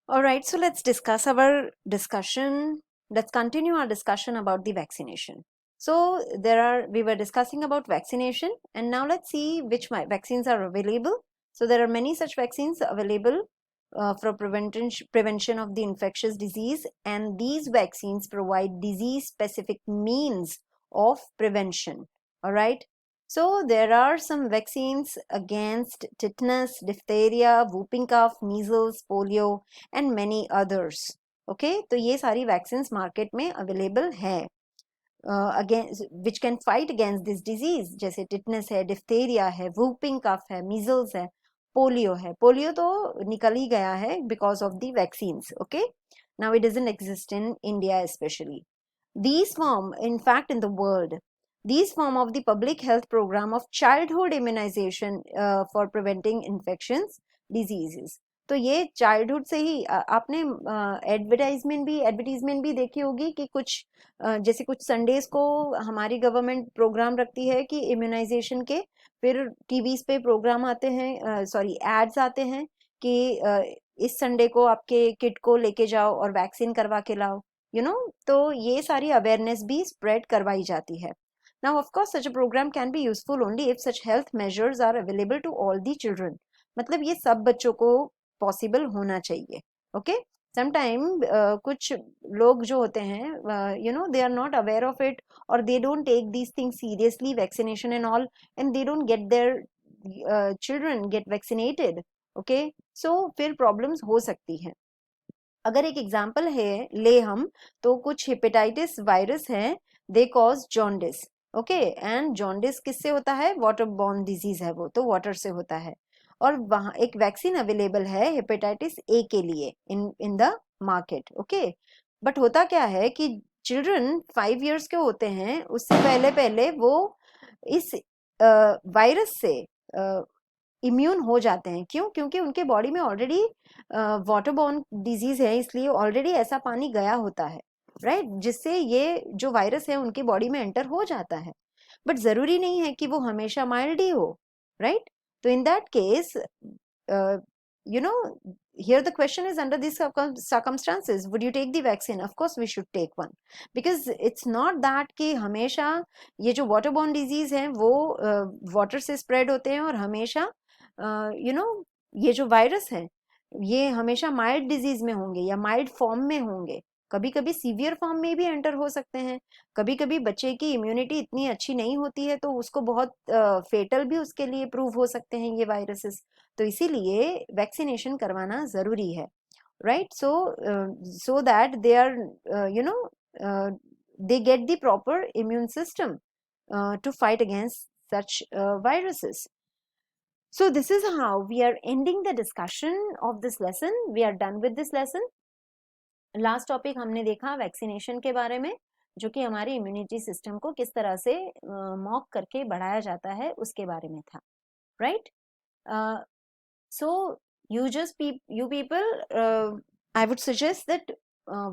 All right, so let's discuss our discussion. Let's continue our discussion about the vaccination. So we were discussing about vaccination, and now let's see which vaccines are available. So there are many such vaccines available for prevention of the infectious disease, and these vaccines provide disease-specific means of prevention. All right. So there are some vaccines against tetanus, diphtheria, whooping cough, measles, polio, and many others. Okay, तो ये सारी vaccine market में available है against which can fight against this disease. जैसे tetanus है, diphtheria है, whooping cough है, measles है, पोलियो है. पोलियो तो निकल ही गया है because of the vaccine. Okay, now it doesn't exist in India specially. These form, in fact, in the world, these form of the public health program of childhood immunization for preventing infections, diseases. तो ये childhood से ही आपने advertisement भी देखी होगी कि कुछ जैसे कुछ संडेज को हमारी गवर्नमेंट प्रोग्राम रखती है कि इम्यूनाइजेशन के. फिर टीवीज पे प्रोग्राम आते हैं, सॉरी एड्स आते हैं कि इस संडे को आपके किड को लेके जाओ और वैक्सीन करवा के लाओ. तो ये सारी अवेयरनेस भी स्प्रेड करवाई जाती है. Now of course such a program can be useful only if such health measures are available to all the children. मतलब ये सब बच्चों को पॉसिबल होना चाहिए. ओके, समटाइम कुछ लोग जो होते हैं they are not aware of it, और they don't take these things seriously, vaccination and all, and they don't get their children get vaccinated. Okay, so फिर प्रॉब्लम्स हो सकती हैं. अगर एक एग्जाम्पल है ले हम, तो कुछ हेपेटाइटिस वायरस है, they cause jaundice. Okay, and jaundice किससे होता है? वाटर बॉर्न डिजीज है, वो तो वाटर से होता है. और वहां एक वैक्सीन अवेलेबल है हेपेटाइटिस ए के लिए in the market. Okay, but होता क्या है कि चिल्ड्रन 5 years के होते हैं, उससे पहले पहले वो इस वायरस से इम्यून हो जाते हैं. क्यों? क्योंकि उनके बॉडी में ऑलरेडी वाटर बॉर्न डिजीज है, इसलिए ऑलरेडी ऐसा पानी गया होता है, राइट, जिससे ये जो वायरस है उनके बॉडी में एंटर हो जाता है. बट जरूरी नहीं है कि वो हमेशा माइल्ड ही हो, राइट. तो in that case, you know here the question is, under these circumstances, would you take the vaccine? Of course we should take one, because it's not that कि हमेशा ये जो water borne disease है वो water से spread होते हैं, और हमेशा ये जो वायरस है ये हमेशा माइल्ड डिजीज में होंगे या माइल्ड फॉर्म में होंगे. कभी कभी सीवियर फॉर्म में भी एंटर हो सकते हैं. कभी कभी बच्चे की इम्यूनिटी इतनी अच्छी नहीं होती है तो उसको बहुत फेटल भी उसके लिए प्रूव हो सकते हैं ये वायरसेस. तो इसीलिए वैक्सीनेशन करवाना जरूरी है, right. So that they are they get the proper immune system to fight against such viruses. So this is how we are ending the discussion of this lesson. We are done with this lesson. Last topic हमने देखा vaccination के बारे में, जो कि हमारी immunity system को किस तरह से मॉक करके बढ़ाया जाता है उसके बारे में था, right. So you people, I would suggest that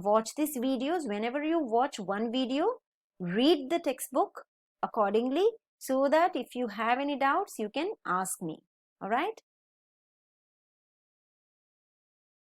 watch these videos. Whenever you watch one video, read the textbook accordingly, so that if you have any doubts you can ask me. All right.